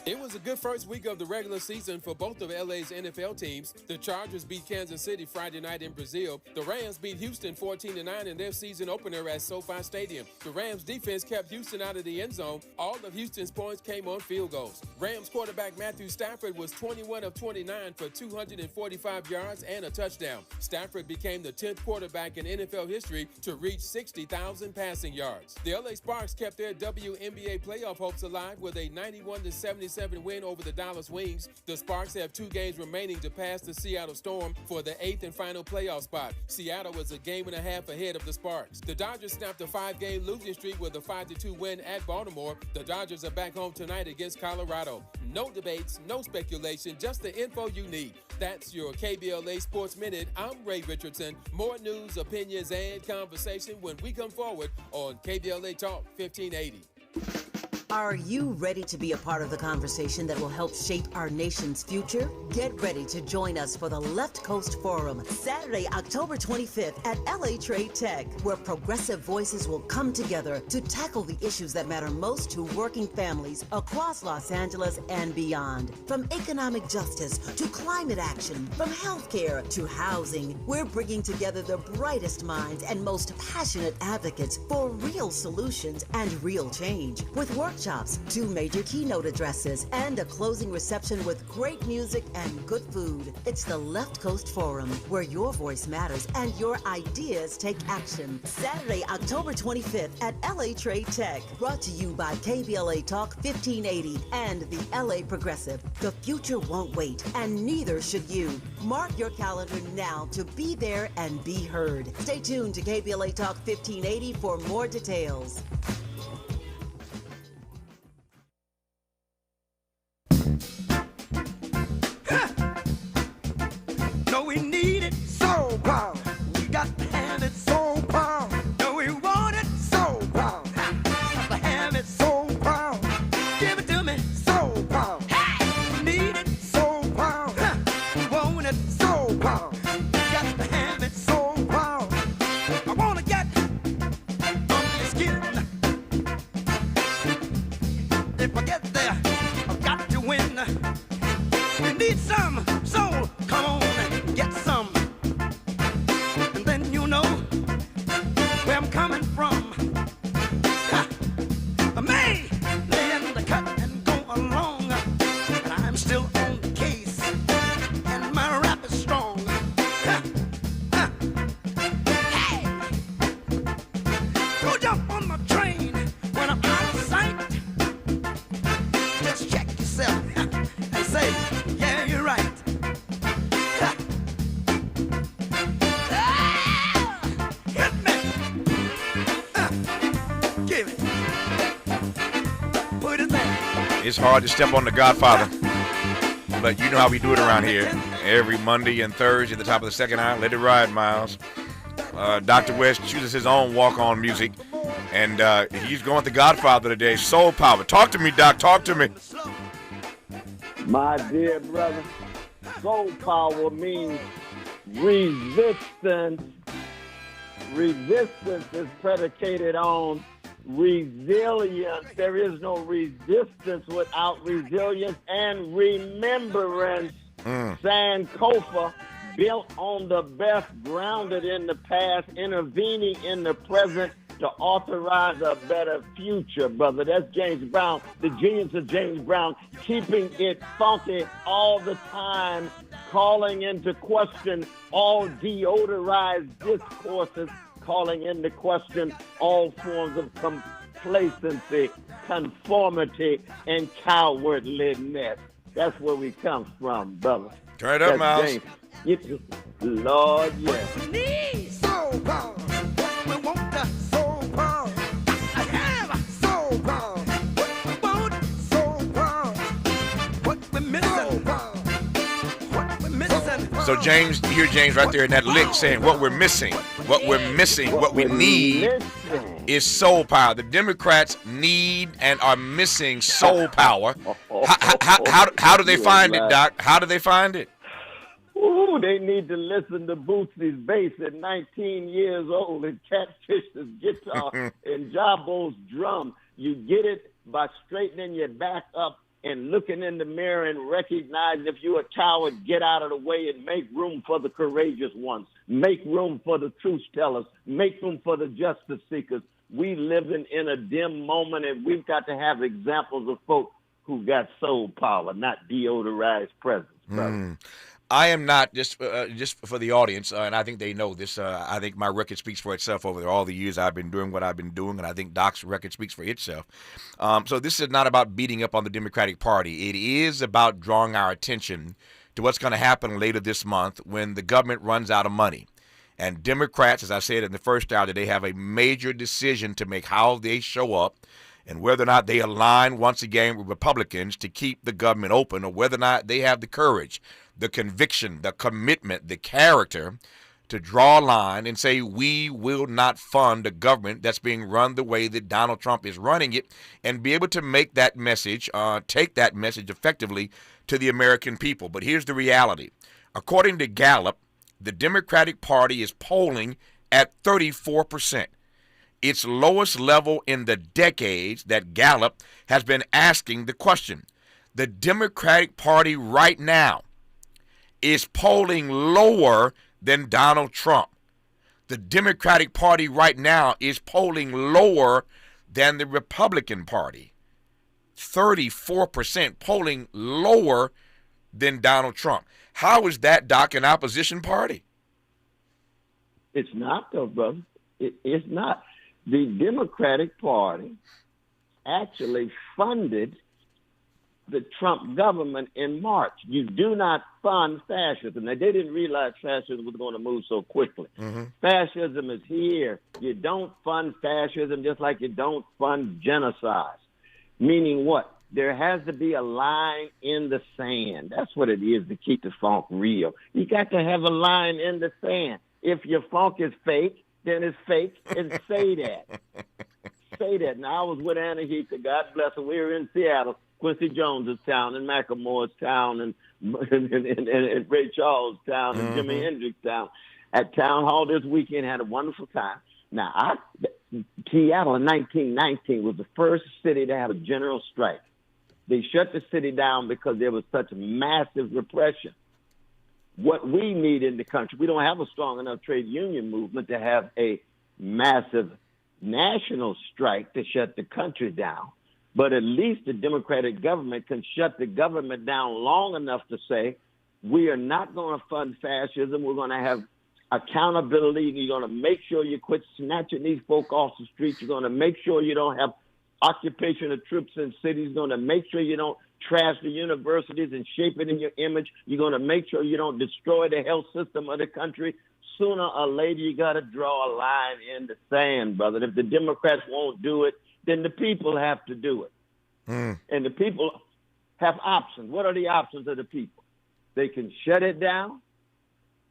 It was a good first week of the regular season for both of LA's NFL teams. The Chargers beat Kansas City Friday night in Brazil. The Rams beat Houston 14-9 in their season opener at SoFi Stadium. The Rams defense kept Houston out of the end zone. All of Houston's points came on field goals. Rams quarterback Matthew Stafford was 21 of 29 for 245 yards and a touchdown. Stafford became the 10th quarterback in NFL history to reach 60,000 passing yards. The LA Sparks kept their WNBA playoff hopes alive with a 91-77 win over the Dallas Wings. The Sparks have 2 games remaining to pass the Seattle Storm for the 8th and final playoff spot. Seattle is a game and a half ahead of the Sparks. The Dodgers snapped a 5-game losing streak with a 5-2 win at Baltimore. The Dodgers are back home tonight against Colorado. No debates, no speculation, just the info you need. That's your KBLA Sports Minute. I'm Ray Richardson. More news, opinions, and conversation when we come forward on KBLA Talk 1580. Are you ready to be a part of the conversation that will help shape our nation's future? Get ready to join us for the Left Coast Forum, Saturday, October 25th at LA Trade Tech, where progressive voices will come together to tackle the issues that matter most to working families across Los Angeles and beyond. From economic justice to climate action, from healthcare to housing, we're bringing together the brightest minds and most passionate advocates for real solutions and real change. With workshops, 2 major keynote addresses, and a closing reception with great music and good food. It's the Left Coast Forum, where your voice matters and your ideas take action. Saturday, October 25th at LA Trade Tech. Brought to you by KBLA Talk 1580 and the LA Progressive. The future won't wait, and neither should you. Mark your calendar now to be there and be heard. Stay tuned to KBLA Talk 1580 for more details. No, we need it so power. We got to have it so power. No, we want it so power. Got to have it so power. Give it to me so power. Hey! We need it so power. We want it so power. Got to have it so power. I want to get under your skin. If I get there, I've got to win. We need some soul. Come on. Get some, and then you know where I'm coming from. I may lay in the cut and go along, but I'm still on the case, and my rap is strong. Hey, go jump on my train when I'm out of sight. Just check yourself and say, yeah, you're right. It's hard to step on the Godfather, but you know how we do it around here. Every Monday and Thursday at the top of the second hour, let it ride, Miles. Dr. West chooses his own walk-on music, and he's going with the Godfather today, Soul Power. Talk to me, Doc. Talk to me. My dear brother, soul power means resistance. Resistance is predicated on resilience. There is no resistance without resilience and remembrance. Sankofa, built on the best, grounded in the past, intervening in the present to authorize a better future, brother. That's James Brown, the genius of James Brown, keeping it funky all the time, calling into question all deodorized discourses, calling into question all forms of complacency, conformity, and cowardliness. That's where we come from, brother. Turn it up, Miles. Lord, yes. We need soul power. We want the soul power. I have soul power. What we want, soul power. What we're missing, what we're missing. So James, you hear James right there in that lick saying what we're missing, what we need is soul power. The Democrats need and are missing soul power. How do they find it, Doc? How do they find it? Ooh, they need to listen to Bootsy's bass at 19 years old and Catfish's guitar and Jabo's drum. You get it by straightening your back up and looking in the mirror and recognizing if you're a coward, get out of the way and make room for the courageous ones. Make room for the truth tellers. Make room for the justice seekers. We living in a dim moment, and we've got to have examples of folk who got soul power, not deodorized presence, brother. I am not, just for the audience, and I think they know this, I think my record speaks for itself over all the years I've been doing what I've been doing, and I think Doc's record speaks for itself. So this is not about beating up on the Democratic Party. It is about drawing our attention to what's going to happen later this month when the government runs out of money. And Democrats, as I said in the first hour, they have a major decision to make how they show up and whether or not they align once again with Republicans to keep the government open, or whether or not they have the courage, the conviction, the commitment, the character to draw a line and say, we will not fund a government that's being run the way that Donald Trump is running it, and be able to make that message, take that message effectively to the American people. But here's the reality. According to Gallup, the Democratic Party is polling at 34%. Its lowest level in the decades that Gallup has been asking the question. The Democratic Party right now is polling lower than Donald Trump. The Democratic Party right now is polling lower than the Republican Party. 34% polling lower than Donald Trump. How is that, Doc, an opposition party? It's not, though, brother. It's not. The Democratic Party actually funded the Trump government in March. You do not fund fascism. Now, they didn't realize fascism was going to move so quickly. Fascism is here. You don't fund fascism just like you don't fund genocide. Meaning what? There has to be a line in the sand. That's what it is to keep the funk real. You got to have a line in the sand. If your funk is fake, then it's fake, and say that. Say that. Now, I was with Anna Heather, God bless her. We were in Seattle, Quincy Jones's town, and Macklemore's town, and Ray Charles' town, and Jimi Hendrix' town. At Town Hall this weekend, had a wonderful time. Now, Seattle in 1919 was the first city to have a general strike. They shut the city down because there was such massive repression. What we need in the country, we don't have a strong enough trade union movement to have a massive national strike to shut the country down. But at least the Democratic government can shut the government down long enough to say, we are not going to fund fascism. We're going to have accountability. You're going to make sure you quit snatching these folk off the streets. You're going to make sure you don't have occupation of troops in cities. You're going to make sure you don't trash the universities and shape it in your image. You're going to make sure you don't destroy the health system of the country. Sooner or later, you got to draw a line in the sand, brother. If the Democrats won't do it, then the people have to do it. And the people have options. What are the options of the people? They can shut it down,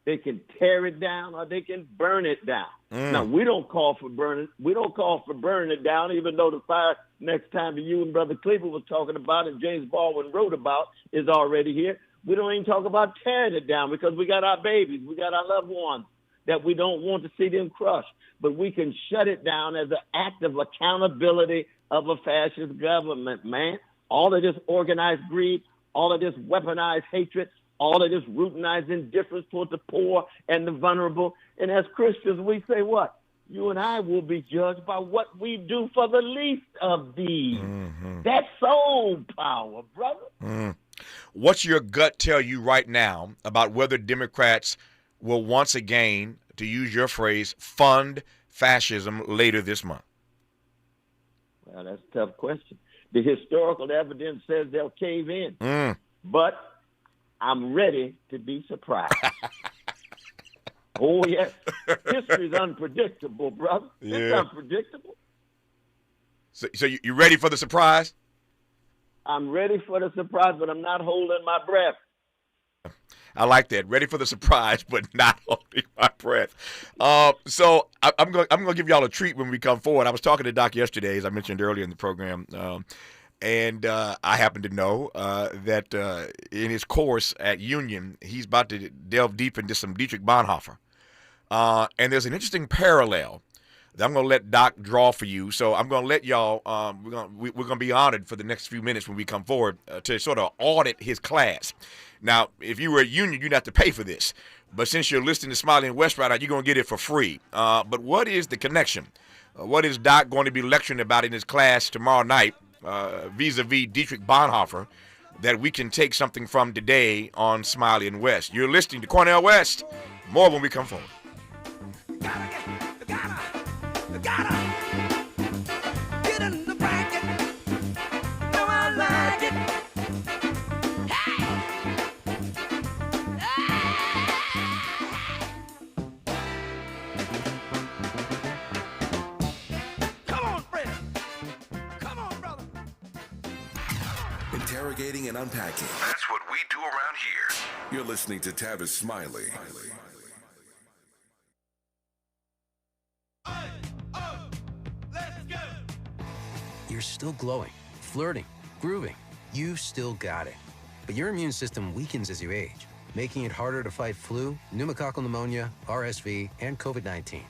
they can tear it down, or they can burn it down. Now, we don't call for burning it down, even though the fire next time that you and Brother Cleveland was talking about and James Baldwin wrote about is already here. We don't even talk about tearing it down because we got our babies, we got our loved ones that we don't want to see them crushed. But we can shut it down as an act of accountability of a fascist government, man. All of this organized greed, all of this weaponized hatred, all of this routinized indifference toward the poor and the vulnerable. And as Christians, we say what? You and I will be judged by what we do for the least of these. That's soul power, brother. What's your gut tell you right now about whether Democrats will once again, to use your phrase, fund fascism later this month? Well, that's a tough question. The historical evidence says they'll cave in. But I'm ready to be surprised. Oh, yes. History's unpredictable, brother. Yeah. It's unpredictable. So you ready for the surprise? I'm ready for the surprise, but I'm not holding my breath. I like that. Ready for the surprise, but not holding my breath. So I'm going to give y'all a treat when we come forward. I was talking to Doc yesterday, as I mentioned earlier in the program, and I happen to know that in his course at Union, he's about to delve deep into some Dietrich Bonhoeffer. And there's an interesting parallel I'm going to let Doc draw for you. So I'm going to let y'all, we're going to be honored for the next few minutes when we come forward to sort of audit his class. Now, if you were a union, you'd have to pay for this. But since you're listening to Smiley and West right now, you're going to get it for free. But what is the connection? What is Doc going to be lecturing about in his class tomorrow night vis-a-vis Dietrich Bonhoeffer that we can take something from today on Smiley and West? You're listening to Cornel West. More when we come forward. Gotta get in the bracket. No, I like it. Hey! Come on, Fred. Come on, brother. Interrogating and unpacking. That's what we do around here. You're listening to Tavis Smiley. You're still glowing, flirting, grooving. You still got it. But your immune system weakens as you age, making it harder to fight flu, pneumococcal pneumonia, RSV, and COVID-19.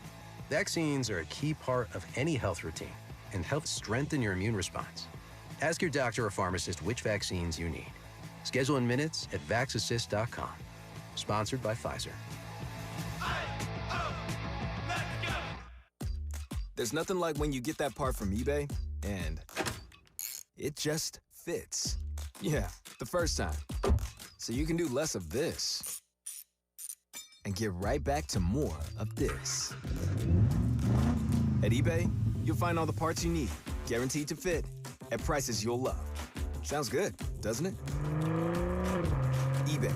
Vaccines are a key part of any health routine and help strengthen your immune response. Ask your doctor or pharmacist which vaccines you need. Schedule in minutes at vaxassist.com. Sponsored by Pfizer. There's nothing like when you get that part from eBay and it just fits. Yeah, the first time. So you can do less of this and get right back to more of this. At eBay, you'll find all the parts you need, guaranteed to fit, at prices you'll love. Sounds good, doesn't it? eBay,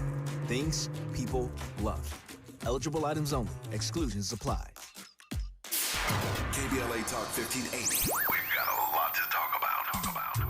things people love. Eligible items only, exclusions apply. KBLA Talk 1580. We've got a lot to talk about.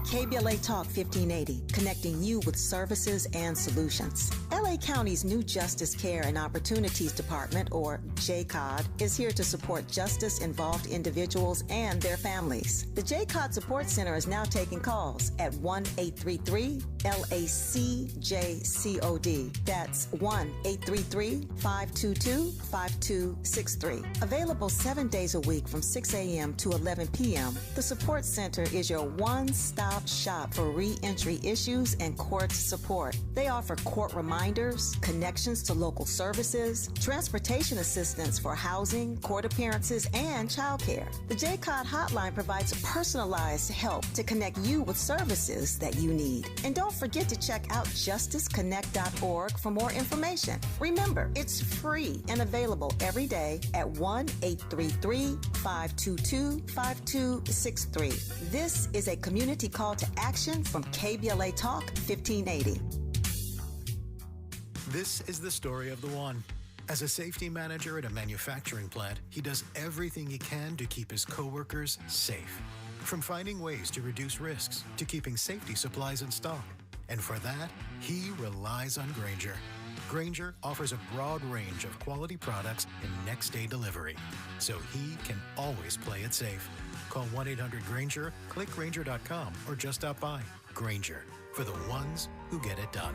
KBLA Talk 1580, connecting you with services and solutions. LA County's new Justice Care and Opportunities Department, or JCOD, is here to support justice-involved individuals and their families. The JCOD Support Center is now taking calls at 1-833-LACJCOD. That's 1-833-522-5263. Available 7 days a week from 6 a.m. to 11 p.m., the Support Center is your one-stop shop for re-entry issues and court support. They offer court reminders, connections to local services, transportation assistance for housing, court appearances, and childcare. The JCOD hotline provides personalized help to connect you with services that you need. And don't forget to check out justiceconnect.org for more information. Remember, it's free and available every day at 1-833-522-5263. This is a community call to action from KBLA Talk 1580. This is the story of the one. As a safety manager at a manufacturing plant, he does everything he can to keep his coworkers safe. From finding ways to reduce risks to keeping safety supplies in stock. And for that, he relies on Grainger. Grainger offers a broad range of quality products and next-day delivery, so he can always play it safe. Call 1-800-GRAINGER, click Grainger.com, or just stop by. Grainger, for the ones who get it done.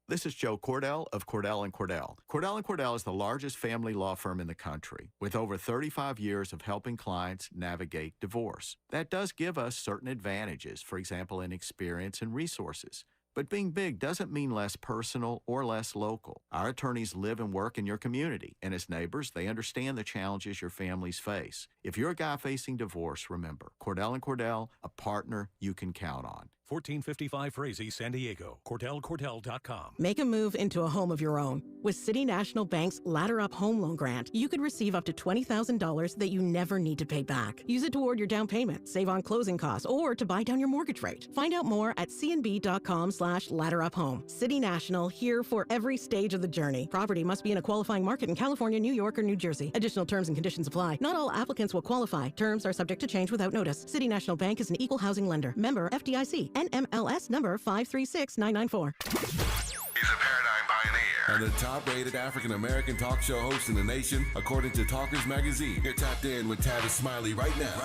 This is Joe Cordell of Cordell & Cordell. Cordell & Cordell is the largest family law firm in the country, with over 35 years of helping clients navigate divorce. That does give us certain advantages, for example, in experience and resources. But being big doesn't mean less personal or less local. Our attorneys live and work in your community, and as neighbors, they understand the challenges your families face. If you're a guy facing divorce, remember, Cordell & Cordell, a partner you can count on. 1455 Frazee, San Diego. CordellCordell.com. Make a move into a home of your own. With City National Bank's Ladder Up Home Loan Grant, you could receive up to $20,000 that you never need to pay back. Use it toward your down payment, save on closing costs, or to buy down your mortgage rate. Find out more at cnb.com/ladderuphome. City National, here for every stage of the journey. Property must be in a qualifying market in California, New York, or New Jersey. Additional terms and conditions apply. Not all applicants will qualify. Terms are subject to change without notice. City National Bank is an equal housing lender. Member FDIC. NMLS number 536994. He's a paradigm pioneer and the top-rated African-American talk show host in the nation, according to Talkers Magazine. You're tapped in with Tavis Smiley right now.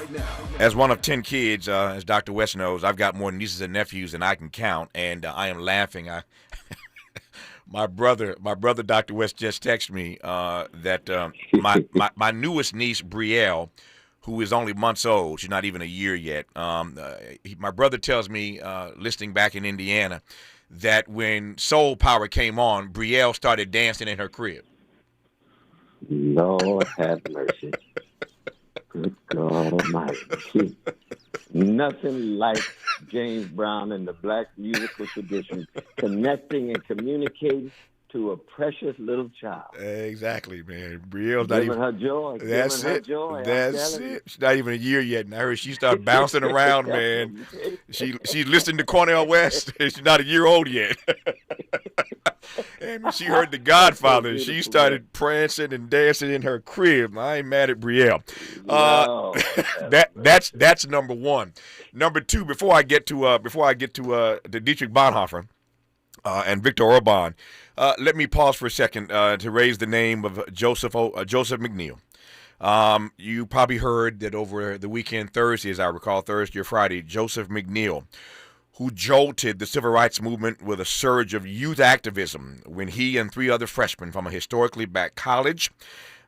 As one of 10 kids, as Dr. West knows, I've got more nieces and nephews than I can count, and I am laughing. My brother, Dr. West, just texted me that my newest niece, Brielle, who is only months old, she's not even a year yet. My brother tells me, listening back in Indiana, that when Soul Power came on, Brielle started dancing in her crib. Lord have mercy. Good God Almighty. Nothing like James Brown and the black musical tradition connecting and communicating to a precious little child. Exactly, man. Brielle's not even her joy. That's Giving her it. joy. That's it. She's not even a year yet. And I heard she started bouncing around, man. She's listening to Cornel West. She's not a year old yet. And she heard The Godfather, and she started prancing and dancing in her crib. I ain't mad at Brielle. That's number one. Number two, before I get to the Dietrich Bonhoeffer and Victor Orban, let me pause for a second to raise the name of Joseph McNeil. You probably heard that over the weekend, Thursday, as I recall, Thursday or Friday, Joseph McNeil, who jolted the civil rights movement with a surge of youth activism when he and three other freshmen from a historically black college,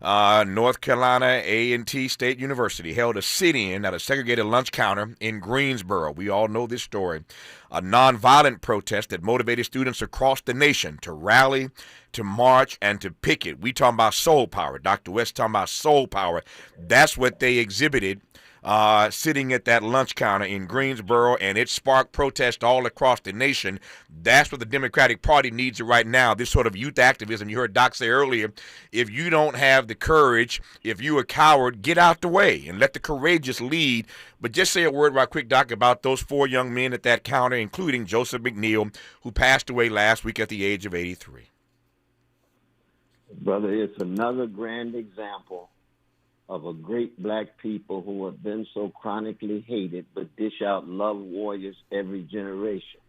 North Carolina A&T State University, held a sit-in at a segregated lunch counter in Greensboro. We all know this story. A nonviolent protest that motivated students across the nation to rally, to march, and to picket. We talking about soul power. Dr. West talking about soul power. That's what they exhibited sitting at that lunch counter in Greensboro, and it sparked protest all across the nation. That's what the Democratic Party needs right now, this sort of youth activism. You heard Doc say earlier, if you don't have the courage, if you're a coward, get out the way and let the courageous lead. But just say a word right quick, Doc, about those four young men at that counter, including Joseph McNeil, who passed away last week at the age of 83. Brother, it's another grand example of a great black people who have been so chronically hated but dish out love warriors every generation.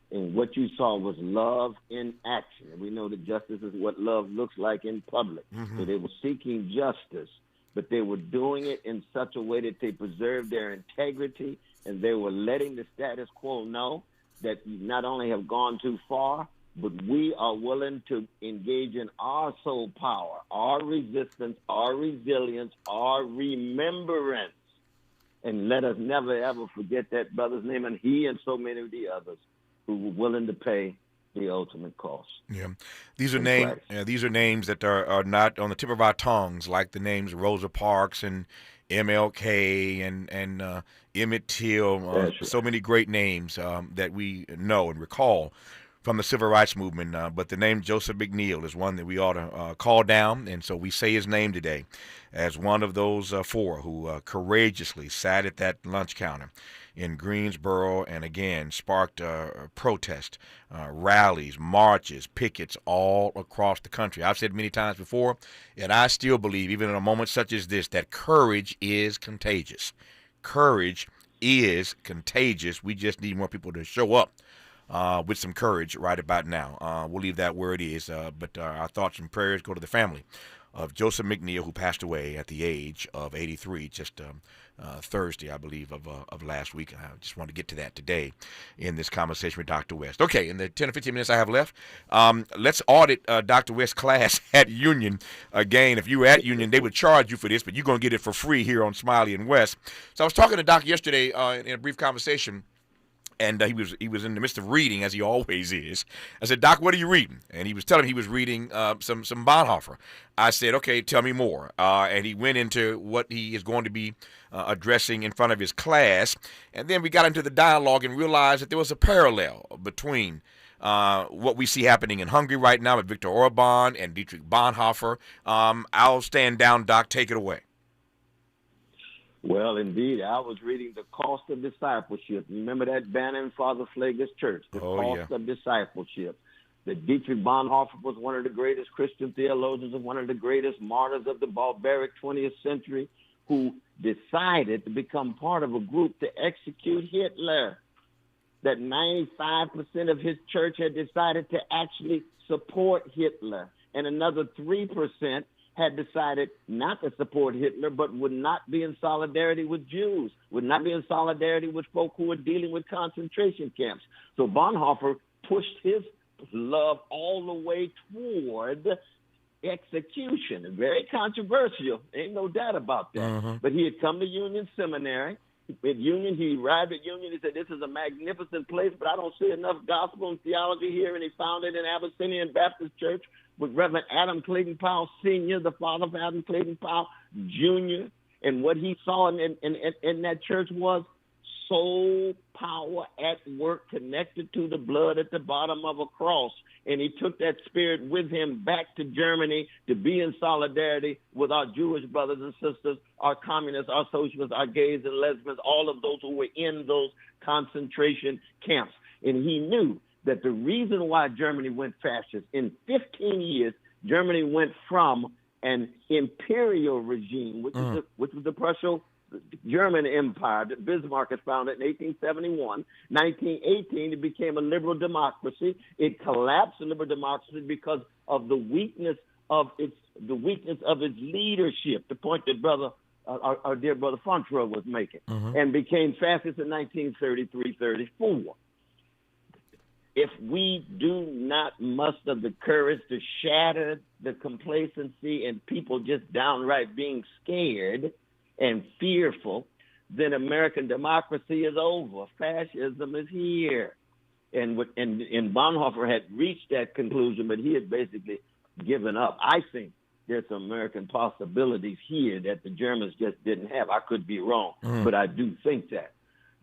And what you saw was love in action. And we know that justice is what love looks like in public. Mm-hmm. So they were seeking justice, but they were doing it in such a way that they preserved their integrity, and they were letting the status quo know that you not only have gone too far, but we are willing to engage in our soul power, our resistance, our resilience, our remembrance. And let us never, ever forget that brother's name, and he and so many of the others who were willing to pay the ultimate cost. Yeah, these are names. These are names that are not on the tip of our tongues, like the names Rosa Parks and MLK and Emmett Till. So many great names that we know and recall from the civil rights movement, but the name Joseph McNeil is one that we ought to call down, and so we say his name today as one of those four who courageously sat at that lunch counter in Greensboro and again sparked protest, rallies, marches, pickets all across the country. I've said many times before, and I still believe, even in a moment such as this, that courage is contagious. Courage is contagious. We just need more people to show up with some courage right about now. We'll leave that where it is, but our thoughts and prayers go to the family of Joseph McNeil, who passed away at the age of 83, just Thursday, I believe, of last week. I just want to get to that today in this conversation with Dr. West. Okay, in the 10 or 15 minutes I have left, let's audit Dr. West's class at Union. Again, if you were at Union, they would charge you for this, but you're going to get it for free here on Smiley and West. So I was talking to Doc yesterday in a brief conversation, and he was in the midst of reading, as he always is. I said, Doc, what are you reading? And he was telling me he was reading some Bonhoeffer. I said, okay, tell me more. And he went into what he is going to be addressing in front of his class. And then we got into the dialogue and realized that there was a parallel between what we see happening in Hungary right now with Viktor Orban and Dietrich Bonhoeffer. I'll stand down, Doc. Take it away. Well, indeed, I was reading The Cost of Discipleship. Remember that banner in Father Pfleger's church, The Cost of Discipleship. That Dietrich Bonhoeffer was one of the greatest Christian theologians and one of the greatest martyrs of the barbaric 20th century, who decided to become part of a group to execute Hitler. That 95% of his church had decided to actually support Hitler, and another 3% had decided not to support Hitler, but would not be in solidarity with Jews, would not be in solidarity with folk who were dealing with concentration camps. So Bonhoeffer pushed his love all the way toward execution. Very controversial. Ain't no doubt about that. Mm-hmm. But he had come to Union Seminary. At Union, he arrived at Union. He said, "This is a magnificent place, but I don't see enough gospel and theology here." And he founded an Abyssinian Baptist church with Reverend Adam Clayton Powell Sr., the father of Adam Clayton Powell Jr. And what he saw in that church was soul power at work, connected to the blood at the bottom of a cross. And he took that spirit with him back to Germany to be in solidarity with our Jewish brothers and sisters, our communists, our socialists, our gays and lesbians, all of those who were in those concentration camps. And he knew that the reason why Germany went fascist, in 15 years, Germany went from an imperial regime, which was the Prusso-German Empire that Bismarck had founded in 1871. 1918, it became a liberal democracy. It collapsed, a liberal democracy, because of the weakness of its leadership. The point that our dear brother Fontra was making, and became fascist in 1933-34. If we do not muster the courage to shatter the complacency and people just downright being scared and fearful, then American democracy is over. Fascism is here. And Bonhoeffer had reached that conclusion, but he had basically given up. I think there's some American possibilities here that the Germans just didn't have. I could be wrong, but I do think that.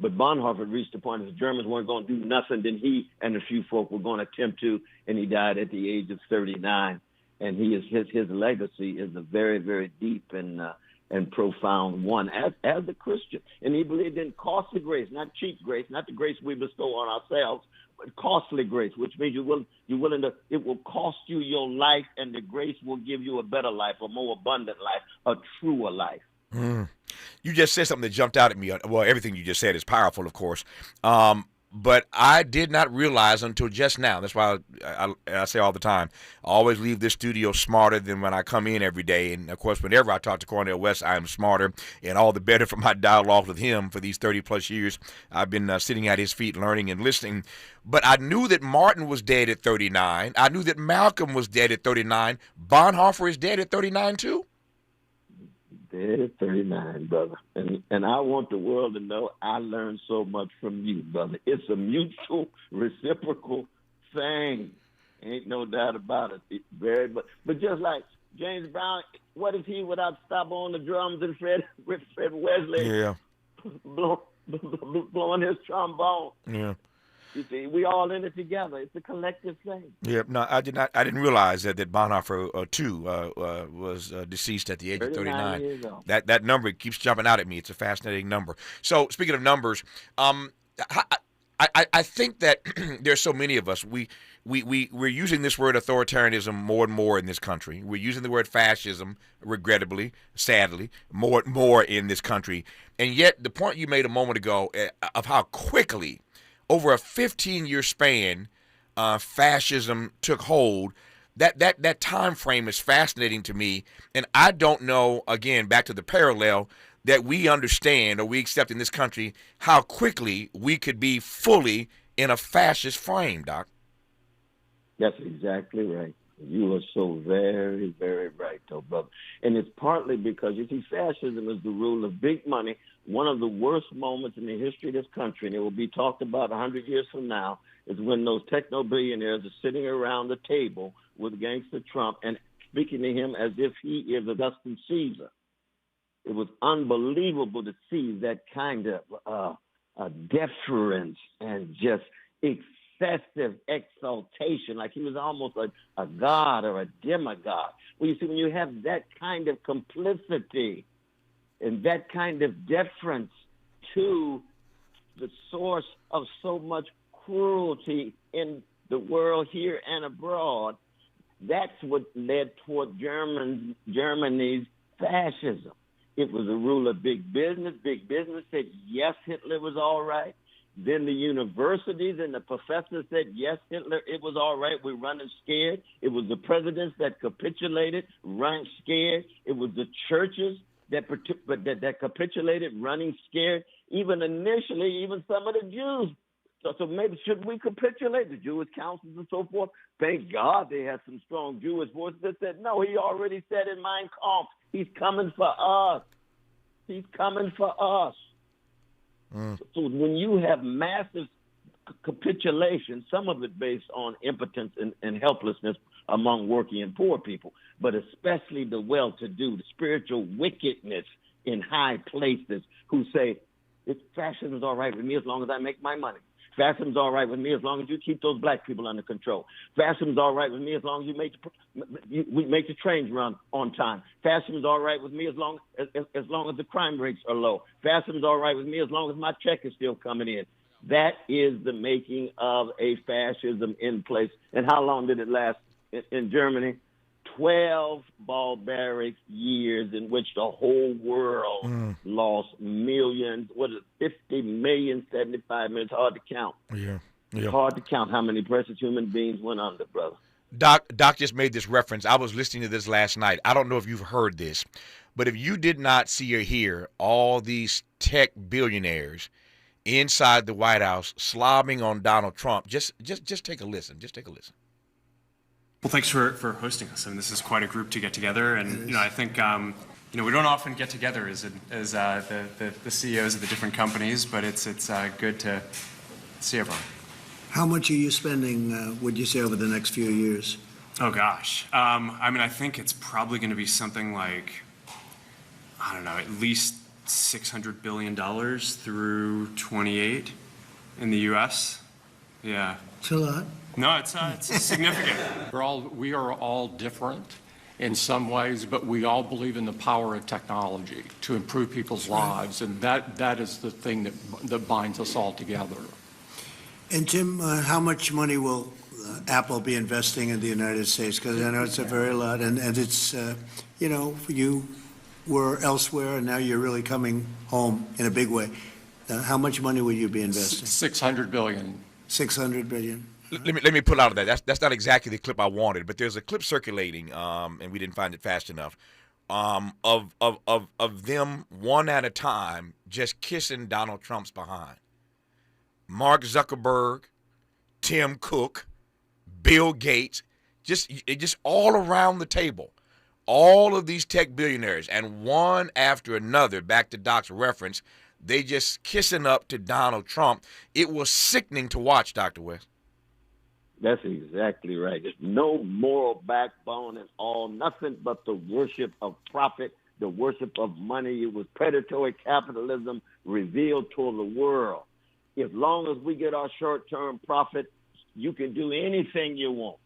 But Bonhoeffer reached the point that the Germans weren't going to do nothing, then he and a few folk were going to attempt to, and he died at the age of 39. And his legacy is a very, very deep and profound one as a Christian. And he believed in costly grace, not cheap grace, not the grace we bestow on ourselves, but costly grace, which means it will cost you your life, and the grace will give you a better life, a more abundant life, a truer life. You just said something that jumped out at me. Well, everything you just said is powerful, of course. But I did not realize until just now. That's why I say all the time, I always leave this studio smarter than when I come in every day. And, of course, whenever I talk to Cornel West, I am smarter, and all the better for my dialogue with him for these 30-plus years. I've been sitting at his feet learning and listening. But I knew that Martin was dead at 39. I knew that Malcolm was dead at 39. Bonhoeffer is dead at 39, too? Dead at 39, brother. And I want the world to know I learned so much from you, brother. It's a mutual, reciprocal thing. Ain't no doubt about it. But just like James Brown, what is he without Stop on the drums and Fred Wesley blowing his trombone? Yeah. You see, we all in it together. It's a collective thing. Yeah, no, I didn't realize that Bonhoeffer too was deceased at the age of 39. Years old. That number keeps jumping out at me. It's a fascinating number. So speaking of numbers, I think that there's so many of us. We're using this word authoritarianism more and more in this country. We're using the word fascism, regrettably, sadly, more and more in this country. And yet, the point you made a moment ago of how quickly, over a 15-year span, fascism took hold. That time frame is fascinating to me, and I don't know, again, back to the parallel, that we understand or we accept in this country how quickly we could be fully in a fascist frame, Doc. That's exactly right. You are so very, very right, though, brother. And it's partly because, you see, fascism is the rule of big money. One of the worst moments in the history of this country, and it will be talked about 100 years from now, is when those techno-billionaires are sitting around the table with Gangster Trump and speaking to him as if he is Augustus Caesar. It was unbelievable to see that kind of deference and just excessive exaltation, like he was almost a god or a demigod. Well, you see, when you have that kind of complicity and that kind of deference to the source of so much cruelty in the world here and abroad, that's what led toward Germany's fascism. It was a rule of big business. Big business said, yes, Hitler was all right. Then the universities and the professors said, yes, Hitler, it was all right. We're running scared. It was the presidents that capitulated, running scared. It was the churches that capitulated, running scared. Even initially, even some of the Jews So maybe should we capitulate? The Jewish councils and so forth. Thank God they had some strong Jewish voices that said, no, he already said in Mein Kampf, he's coming for us. He's coming for us. So when you have massive capitulation, some of it based on impotence and helplessness among working and poor people, but especially the well-to-do, the spiritual wickedness in high places who say, fascism is all right with me as long as I make my money. Fascism is all right with me as long as you keep those black people under control. Fascism is all right with me as long as we make the trains run on time. Fascism is all right with me as long as the crime rates are low. Fascism is all right with me as long as my check is still coming in. That is the making of a fascism in place. And how long did it last in Germany? 12 barbaric years in which the whole world lost millions. What is it? 50 million, 75 million. It's hard to count. Yeah. It's hard to count how many precious human beings went under, brother. Doc just made this reference. I was listening to this last night. I don't know if you've heard this, but if you did not see or hear all these tech billionaires inside the White House slobbing on Donald Trump, just take a listen. Just take a listen. Well, thanks for hosting us. I mean, this is quite a group to get together, and I think we don't often get together as the CEOs of the different companies, but it's good to see everyone. How much are you spending, would you say, over the next few years? Oh gosh, I think it's probably going to be something like, I don't know, at least $600 billion through 28 in the U.S. Yeah. It's a lot. No, it's significant. We are all different in some ways, but we all believe in the power of technology to improve people's lives, and that is the thing that binds us all together. And Tim, how much money will Apple be investing in the United States? Because I know it's a very lot, and it's, you were elsewhere, and now you're really coming home in a big way. How much money will you be investing? $600 billion. $600 billion. Let me pull out of that. That's not exactly the clip I wanted, but there's a clip circulating, and we didn't find it fast enough, of them one at a time just kissing Donald Trump's behind. Mark Zuckerberg, Tim Cook, Bill Gates, just all around the table. All of these tech billionaires, and one after another, back to Doc's reference, they just kissing up to Donald Trump. It was sickening to watch, Dr. West. That's exactly right. There's no moral backbone at all, nothing but the worship of profit, the worship of money. It was predatory capitalism revealed to the world. As long as we get our short-term profit, you can do anything you want.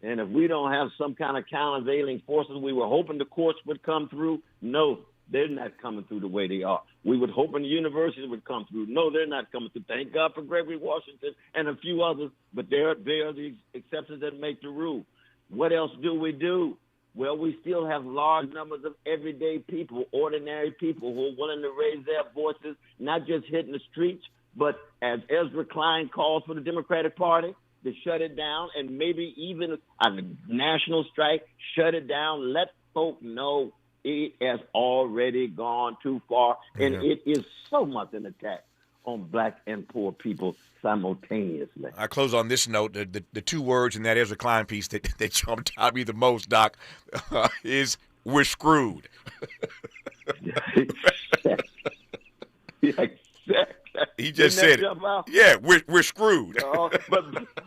And if we don't have some kind of countervailing forces, we were hoping the courts would come through. No, they're not coming through the way they are. We would hope the universities would come through. No, they're not coming through. Thank God for Gregory Washington and a few others, but they are the exceptions that make the rule. What else do we do? Well, we still have large numbers of everyday people, ordinary people who are willing to raise their voices, not just hitting the streets, but as Ezra Klein calls for the Democratic Party, to shut it down, and maybe even a national strike, shut it down, let folk know it has already gone too far, and it is so much an attack on black and poor people simultaneously. I close on this note. The two words in that Ezra Klein piece that jumped out at me the most, Doc, is "we're screwed." He just said, "Yeah, we're screwed."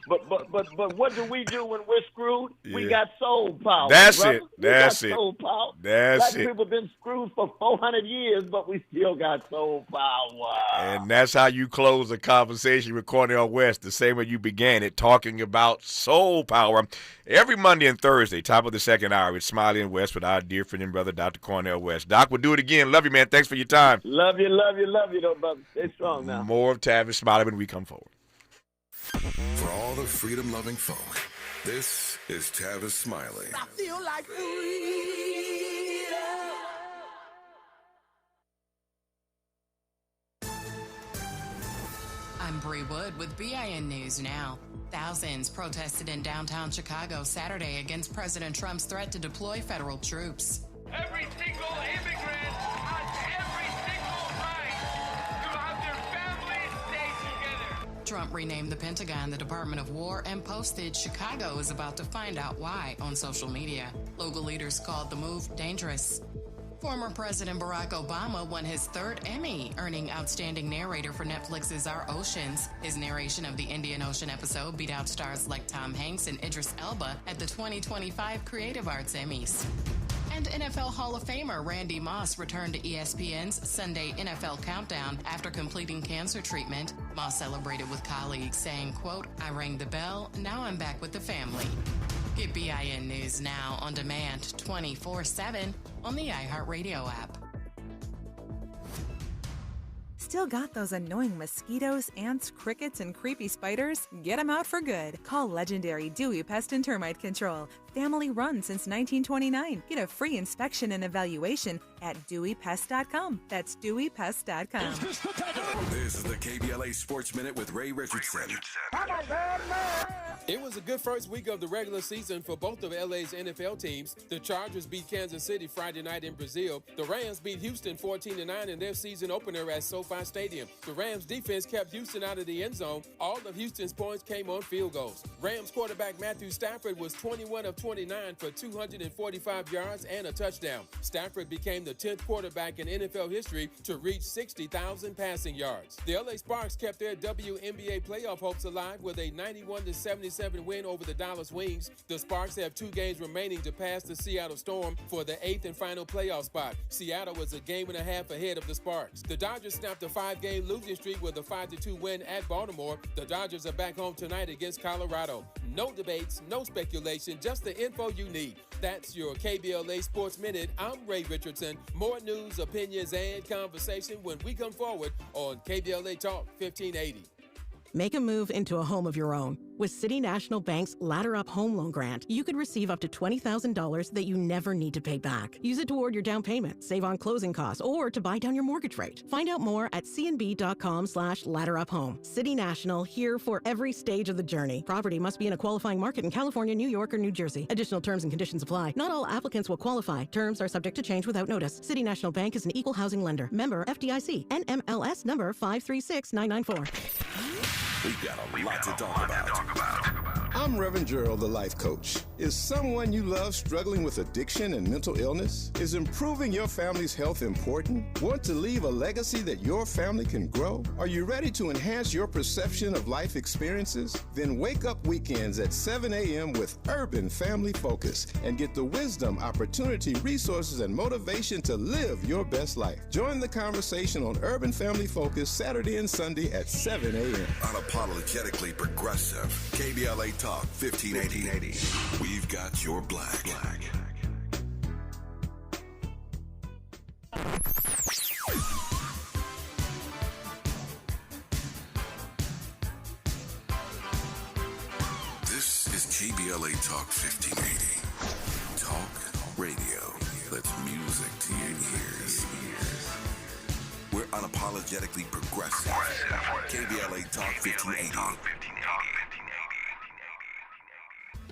But what do we do when we're screwed? Yeah. We got soul power. That's brother. it. That's it. Soul power. That's Black people have been screwed for 400 years, but we still got soul power. And that's how you close a conversation with Cornel West, the same way you began it, talking about soul power. Every Monday and Thursday, top of the second hour, it's Smiley and West with our dear friend and brother, Dr. Cornel West. Doc, we'll do it again. Love you, man. Thanks for your time. Love you, though, brother. Stay strong now. More of Tavis Smiley when we come forward. For all the freedom-loving folk, this is Tavis Smiley. I feel like freedom. I'm Bree Wood with BIN News Now. Thousands protested in downtown Chicago Saturday against President Trump's threat to deploy federal troops. Every single immigrant has every single right to have their families stay together. Trump renamed the Pentagon the Department of War and posted Chicago is about to find out why on social media. Local leaders called the move dangerous. Former President Barack Obama won his third Emmy, earning Outstanding Narrator for Netflix's Our Oceans. His narration of the Indian Ocean episode beat out stars like Tom Hanks and Idris Elba at the 2025 Creative Arts Emmys. And NFL Hall of Famer Randy Moss returned to ESPN's Sunday NFL Countdown after completing cancer treatment. Moss celebrated with colleagues, saying, quote, "I rang the bell, now I'm back with the family." Get BIN News Now on demand 24/7 on the iHeartRadio app. Still got those annoying mosquitoes, ants, crickets, and creepy spiders? Get them out for good. Call legendary Dewey Pest and Termite Control. Family run since 1929. Get a free inspection and evaluation at DeweyPest.com. That's DeweyPest.com. This is the KBLA Sports Minute with Ray Richardson. It was a good first week of the regular season for both of LA's NFL teams. The Chargers beat Kansas City Friday night in Brazil. The Rams beat Houston 14-9 in their season opener at SoFi Stadium. The Rams defense kept Houston out of the end zone. All of Houston's points came on field goals. Rams quarterback Matthew Stafford was 21 of 29 for 245 yards and a touchdown. Stafford became the 10th quarterback in NFL history to reach 60,000 passing yards. The LA Sparks kept their WNBA playoff hopes alive with a 91-77 win over the Dallas Wings. The Sparks have 2 games remaining to pass the Seattle Storm for the 8th and final playoff spot. Seattle was a game and a half ahead of the Sparks. The Dodgers snapped a 5-game losing streak with a 5-2 win at Baltimore. The Dodgers are back home tonight against Colorado. No debates, no speculation, just the info you need. That's your KBLA Sports Minute. I'm Ray Richardson. More news, opinions, and conversation when we come forward on KBLA Talk 1580. Make a move into a home of your own. With City National Bank's Ladder Up Home Loan Grant, you could receive up to $20,000 that you never need to pay back. Use it toward your down payment, save on closing costs, or to buy down your mortgage rate. Find out more at cnb.com/ladderuphome. City National, here for every stage of the journey. Property must be in a qualifying market in California, New York, or New Jersey. Additional terms and conditions apply. Not all applicants will qualify. Terms are subject to change without notice. City National Bank is an equal housing lender. Member FDIC. NMLS number 536994. We've got a lot to talk about. I'm Reverend Gerald, the life coach. Is someone you love struggling with addiction and mental illness? Is improving your family's health important? Want to leave a legacy that your family can grow? Are you ready to enhance your perception of life experiences? Then wake up weekends at 7 a.m. with Urban Family Focus and get the wisdom, opportunity, resources, and motivation to live your best life. Join the conversation on Urban Family Focus Saturday and Sunday at 7 a.m. Unapologetically progressive. KBLA Talk 1580. We've got your black. This is KBLA Talk 1580. Talk radio. That's music to your ears. We're unapologetically progressive. KBLA Talk 1580.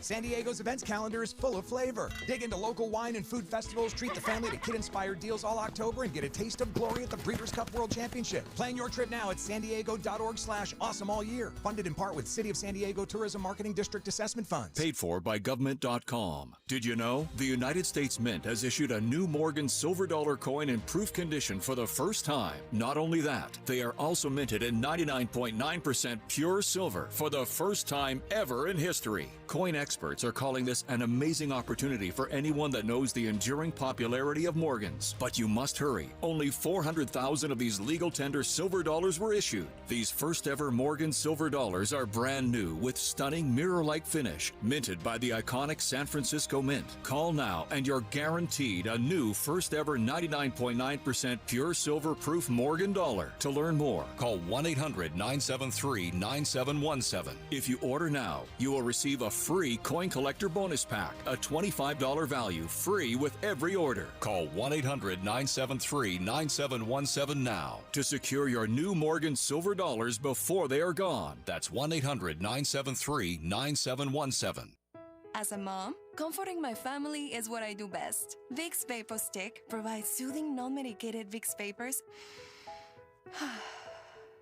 San Diego's events calendar is full of flavor. Dig into local wine and food festivals, treat the family to kid-inspired deals all October, and get a taste of glory at the Breeders' Cup World Championship. Plan your trip now at sandiego.org/awesome all year. Funded in part with City of San Diego Tourism Marketing District Assessment Funds. Paid for by government.com. Did you know? The United States Mint has issued a new Morgan silver dollar coin in proof condition for the first time. Not only that, they are also minted in 99.9% pure silver for the first time ever in history. Coin experts are calling this an amazing opportunity for anyone that knows the enduring popularity of Morgans. But you must hurry. Only 400,000 of these legal tender silver dollars were issued. These first ever Morgan silver dollars are brand new with stunning mirror-like finish, minted by the iconic San Francisco Mint. Call now and you're guaranteed a new first ever 99.9% pure silver proof Morgan dollar. To learn more, call 1-800-973-9717. If you order now, you will receive a free coin collector bonus pack, a $25 value, free with every order. Call 1-800-973-9717 now to secure your new Morgan silver dollars before they are gone. That's 1-800-973-9717. As a mom, comforting my family is what I do best. Vicks Vapor Stick provides soothing, non-medicated Vicks vapors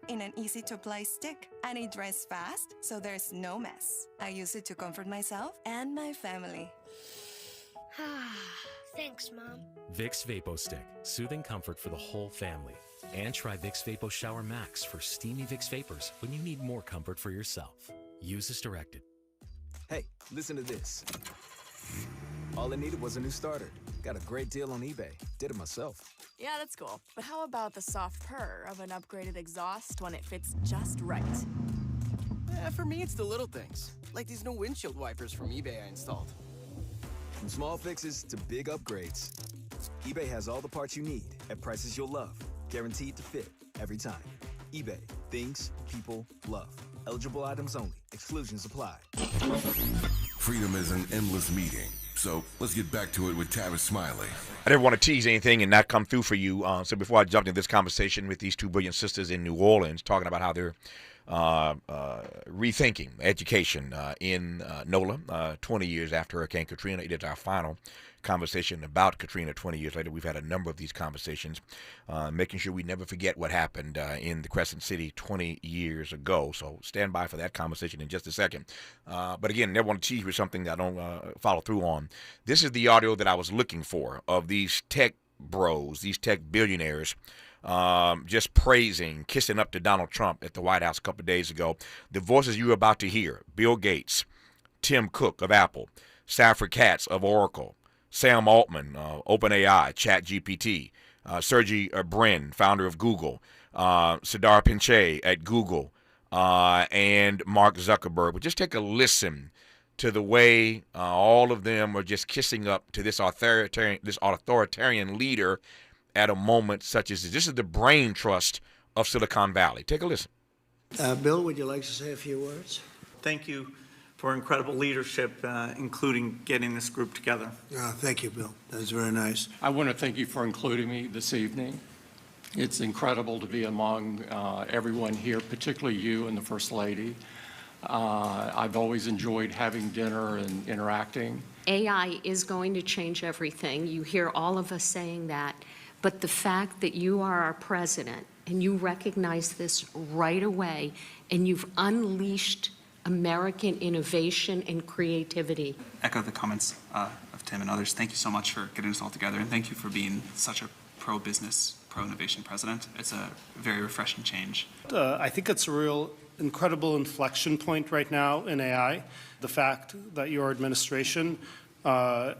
in an easy-to-apply stick, and it dries fast, so there's no mess. I use it to comfort myself and my family. Thanks, Mom. Vicks VapoStick, soothing comfort for the whole family. And try Vicks Vapo Shower Max for steamy Vicks Vapors when you need more comfort for yourself. Use as directed. Hey, listen to this. All I needed was a new starter. Got a great deal on eBay. Did it myself. Yeah, that's cool. But how about the soft purr of an upgraded exhaust when it fits just right? For me, it's the little things, like these new windshield wipers from eBay I installed. From small fixes to big upgrades, eBay has all the parts you need at prices you'll love. Guaranteed to fit every time. eBay. Things people love. Eligible items only. Exclusions apply. Freedom is an endless meeting. So let's get back to it with Tavis Smiley. I didn't want to tease anything and not come through for you. So before I jumped into this conversation with these two brilliant sisters in New Orleans, talking about how they're rethinking education in NOLA 20 years after Hurricane Katrina. It is our final conversation about Katrina 20 years later. We've had a number of these conversations, making sure we never forget what happened in the Crescent City 20 years ago. So stand by for that conversation in just a second. But again, I never want to tease you with something that I don't follow through on. This is the audio that I was looking for of these tech bros, these tech billionaires, just praising, kissing up to Donald Trump at the White House a couple of days ago. The voices you're about to hear: Bill Gates, Tim Cook of Apple, Safra Catz of Oracle, Sam Altman, OpenAI, ChatGPT, Sergey Brin, founder of Google, Sundar Pichai at Google, and Mark Zuckerberg. But just take a listen to the way all of them are just kissing up to this authoritarian leader at a moment such as this. This is the brain trust of Silicon Valley. Take a listen. Bill, would you like to say a few words? Thank you for incredible leadership, including getting this group together. Thank you, Bill. That was very nice. I want to thank you for including me this evening. It's incredible to be among everyone here, particularly you and the First Lady. I've always enjoyed having dinner and interacting. AI is going to change everything. You hear all of us saying that. But the fact that you are our president and you recognize this right away and you've unleashed American innovation and creativity. Echo the comments of Tim and others. Thank you so much for getting us all together, and thank you for being such a pro-business, pro-innovation president. It's a very refreshing change. I think it's a real incredible inflection point right now in AI. The fact that your administration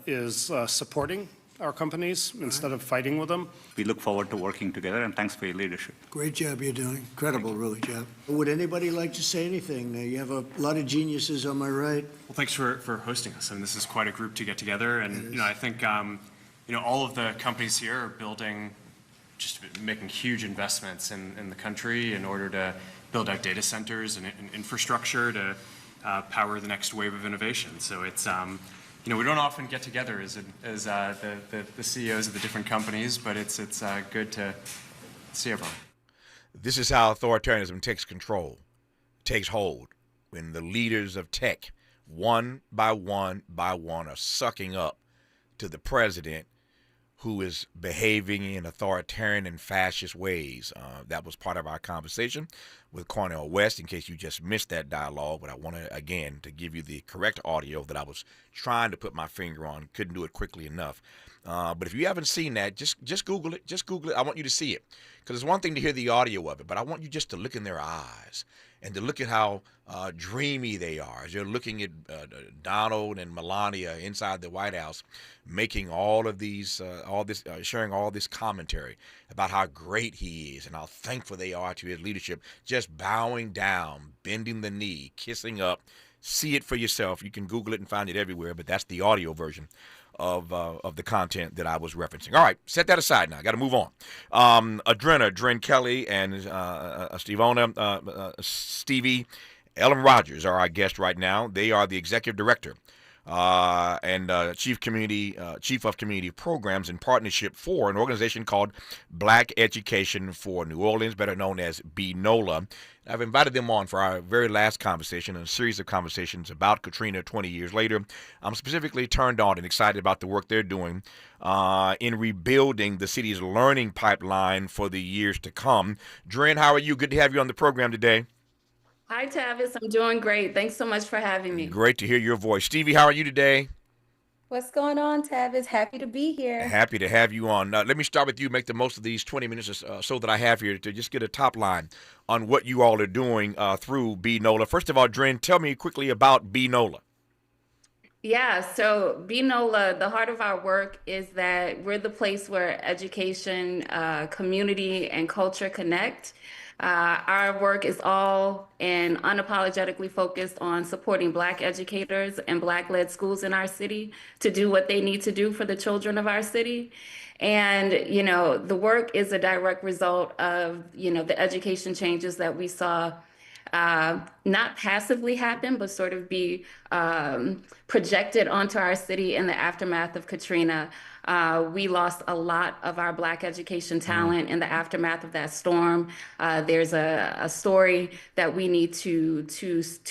is supporting our companies instead of fighting with them. We look forward to working together, and thanks for your leadership. Great job you're doing. Incredible, really, job. Would anybody like to say anything? You have a lot of geniuses on my right. Well, thanks for hosting us. I mean, this is quite a group to get together, and I think all of the companies here are building, just making huge investments in the country in order to build out data centers and infrastructure to power the next wave of innovation. So it's we don't often get together as the CEOs of the different companies, but it's good to see everyone. This is how authoritarianism takes control, takes hold, when the leaders of tech, one by one, are sucking up to the president who is behaving in authoritarian and fascist ways. That was part of our conversation with Cornel West, in case you just missed that dialogue. But I want to, again, to give you the correct audio that I was trying to put my finger on. Couldn't do it quickly enough. But if you haven't seen that, just Google it. Just Google it. I want you to see it. Because it's one thing to hear the audio of it, but I want you just to look in their eyes and to look at how dreamy they are as you're looking at Donald and Melania inside the White House, making all of these, sharing all this commentary about how great he is and how thankful they are to his leadership, just bowing down, bending the knee, kissing up. See it for yourself. You can Google it and find it everywhere, but that's the audio version of the content that I was referencing. All right, set that aside now. Got to move on. Adrinda Kelly and Stevona, Stevie, Elem-Rogers are our guest right now. They are the executive director and chief of community programs and partnership for an organization called Black Education for New Orleans, better known as NOLA. I've invited them on for our very last conversation and a series of conversations about Katrina 20 years later. I'm specifically turned on and excited about the work they're doing in rebuilding the city's learning pipeline for the years to come. Dren, how are you? Good to have you on the program today. Hi, Tavis. I'm doing great. Thanks so much for having me. Great to hear your voice. Stevie, how are you today? What's going on, Tavis? Happy to be here. Happy to have you on. Let me start with you, make the most of these 20 minutes or so that I have here to just get a top line on what you all are doing through NOLA. First of all, Dren, tell me quickly about NOLA. Yeah, so NOLA, the heart of our work is that we're the place where education, community, and culture connect. Our work is all and unapologetically focused on supporting Black educators and Black-led schools in our city to do what they need to do for the children of our city. And, the work is a direct result of, the education changes that we saw not passively happen, but sort of be projected onto our city in the aftermath of Katrina. We lost a lot of our Black education talent in the aftermath of that storm. There's a story that we need to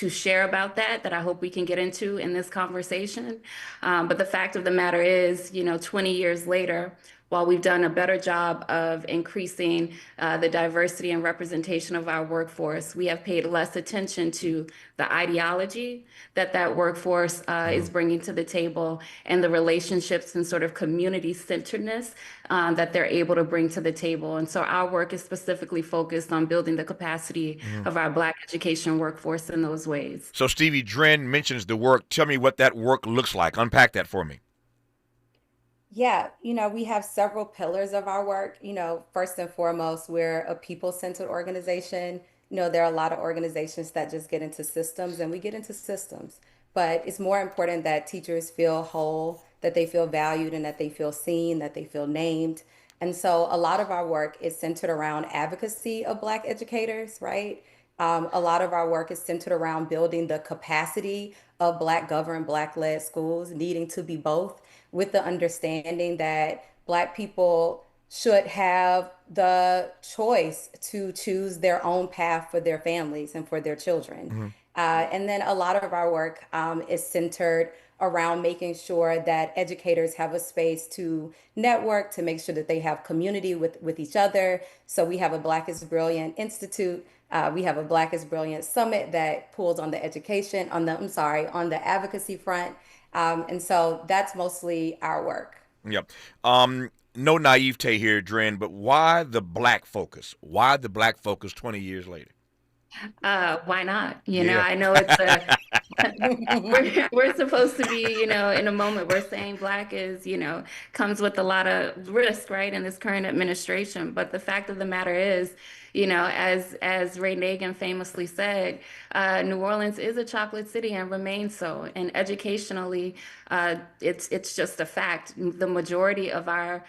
share about that I hope we can get into in this conversation. But the fact of the matter is, 20 years later, while we've done a better job of increasing the diversity and representation of our workforce, we have paid less attention to the ideology that workforce is bringing to the table and the relationships and sort of community centeredness that they're able to bring to the table. And so our work is specifically focused on building the capacity of our Black education workforce in those ways. So Stevie, Dren mentions the work. Tell me what that work looks like. Unpack that for me. Yeah, we have several pillars of our work. First and foremost, we're a people-centered organization. There are a lot of organizations that just get into systems, and we get into systems. But it's more important that teachers feel whole, that they feel valued, and that they feel seen, that they feel named. And so a lot of our work is centered around advocacy of Black educators, right? A lot of our work is centered around building the capacity of Black governed, Black-led schools, needing to be both, with the understanding that Black people should have the choice to choose their own path for their families and for their children. And then a lot of our work is centered around making sure that educators have a space to network, to make sure that they have community with each other. So we have a Black is Brilliant Institute. We have a Black is Brilliant Summit that pulls on the on the advocacy front. And so that's mostly our work. Yep. No naivete here, Dren, but why the Black focus? Why the Black focus 20 years later? Why not? I know it's we're supposed to be, in a moment where saying Black is, comes with a lot of risk, right, in this current administration. But the fact of the matter is, as Ray Nagin famously said, New Orleans is a chocolate city and remains so. And educationally, it's just a fact. The majority of our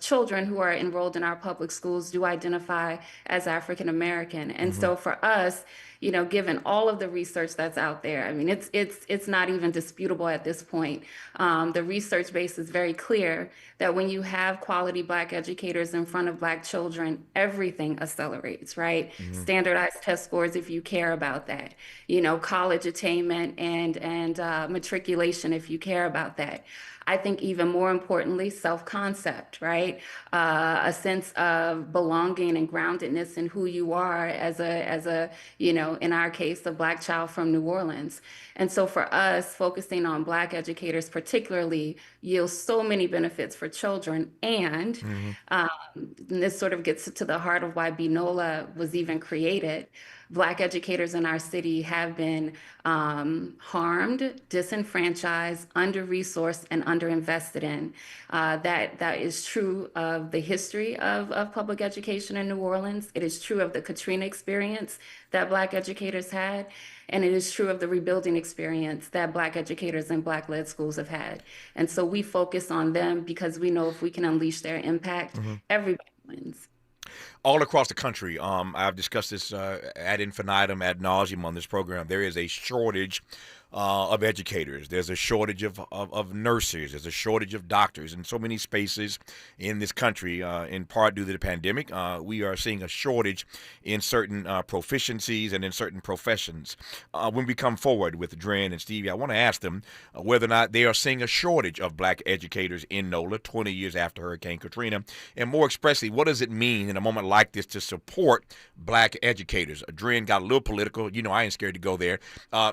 children who are enrolled in our public schools do identify as African American. And so for us, given all of the research that's out there, I mean, it's not even disputable at this point. The research base is very clear that when you have quality Black educators in front of Black children, everything accelerates, right? Standardized test scores, if you care about that, college attainment and matriculation, if you care about that. I think even more importantly, self-concept, right? A sense of belonging and groundedness in who you are as a, in our case, a Black child from New Orleans. And so for us, focusing on Black educators particularly yields so many benefits for children. And this sort of gets to the heart of why NOLA was even created. Black educators in our city have been harmed, disenfranchised, under-resourced, and underinvested in. That is true of the history of public education in New Orleans. It is true of the Katrina experience that Black educators had. And it is true of the rebuilding experience that Black educators and Black-led schools have had. And so we focus on them because we know if we can unleash their impact, everybody wins. all across the country. I've discussed this ad infinitum, ad nauseum on this program. There is a shortage of educators. There's a shortage of nurses. There's a shortage of doctors in so many spaces in this country, in part due to the pandemic. We are seeing a shortage in certain proficiencies and in certain professions. When we come forward with Dren and Stevie, I want to ask them whether or not they are seeing a shortage of black educators in NOLA 20 years after Hurricane Katrina. And more expressly, what does it mean in a moment like this to support black educators? Dren got a little political. You know, I ain't scared to go there.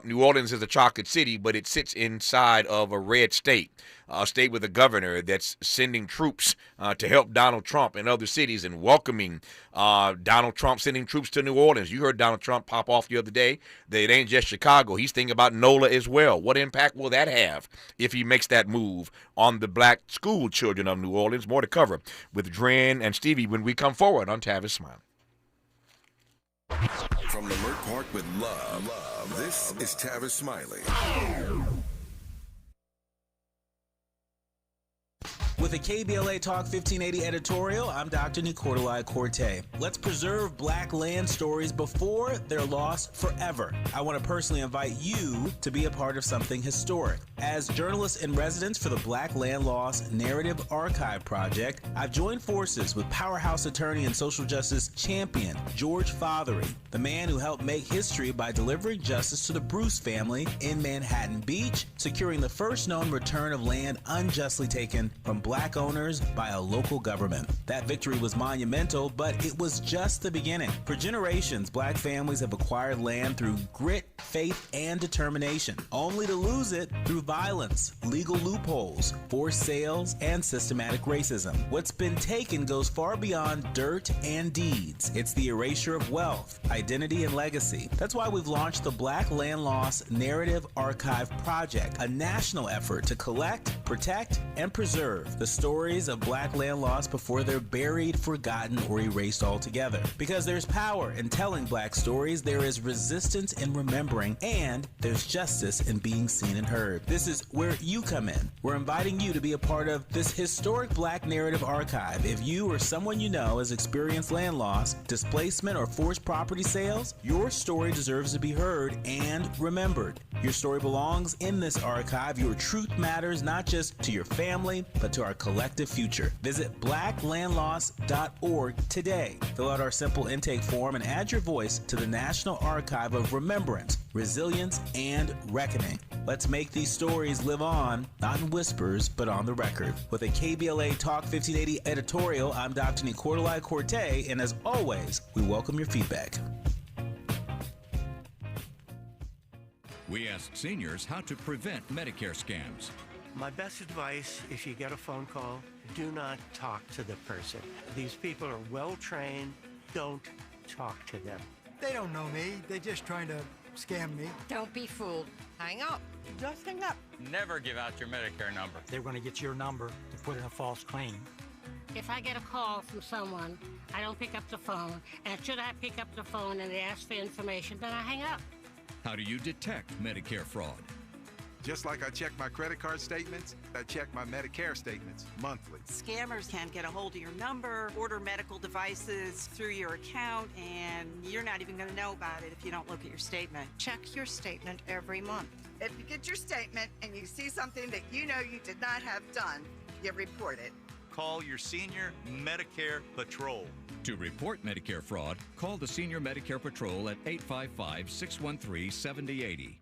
New Orleans is a chocolate city, but it sits inside of a red state, a state with a governor that's sending troops to help Donald Trump in other cities and welcoming Donald Trump sending troops to New Orleans. You heard Donald Trump pop off the other day that it ain't just Chicago. He's thinking about NOLA as well. What impact will that have if he makes that move on the black school children of New Orleans? More to cover with Dren and Stevie when we come forward on Tavis Smiley. From Lamert Park with love, this is Tavis Smiley. With a KBLA Talk 1580 editorial, I'm Dr. Nicolai Corte. Let's preserve black land stories before they're lost forever. I want to personally invite you to be a part of something historic. As journalist in residence for the Black Land Lost Narrative Archive Project, I've joined forces with powerhouse attorney and social justice champion George Fothery, the man who helped make history by delivering justice to the Bruce family in Manhattan Beach, securing the first known return of land unjustly taken from black owners by a local government. That victory was monumental, but it was just the beginning. For generations, black families have acquired land through grit, faith, and determination, only to lose it through violence, legal loopholes, forced sales, and systematic racism. What's been taken goes far beyond dirt and deeds. It's the erasure of wealth, identity, and legacy. That's why we've launched the Black Land Lost Narrative Archive Project, a national effort to collect, protect, and preserve the stories of black land lost before they're buried, forgotten, or erased altogether. Because there's power in telling black stories, there is resistance in remembering, and there's justice in being seen and heard. This is where you come in. We're inviting you to be a part of this historic black narrative archive. If you or someone you know has experienced land loss, displacement, or forced property sales, your story deserves to be heard and remembered. Your story belongs in this archive. Your truth matters not just to your family, but to our collective future. Visit blacklandlost.org today. Fill out our simple intake form and add your voice to the National Archive of Remembrance, Resilience, and Reckoning. Let's make these stories live on, not in whispers, but on the record. With a KBLA Talk 1580 editorial, I'm Dr. Nicolai Corte, and as always, we welcome your feedback. We asked seniors how to prevent Medicare scams. My best advice, if you get a phone call, do not talk to the person. These people are well-trained. Don't talk to them. They don't know me. They're just trying to scam me. Don't be fooled. Hang up. Just hang up. Never give out your Medicare number. They're going to get your number to put in a false claim. If I get a call from someone, I don't pick up the phone. And should I pick up the phone and they ask for information, then I hang up. How do you detect Medicare fraud? Just like I check my credit card statements, I check my Medicare statements monthly. Scammers can get a hold of your number, order medical devices through your account, and you're not even going to know about it if you don't look at your statement. Check your statement every month. If you get your statement and you see something that you know you did not have done, you report it. Call your Senior Medicare Patrol. To report Medicare fraud, call the Senior Medicare Patrol at 855-613-7080.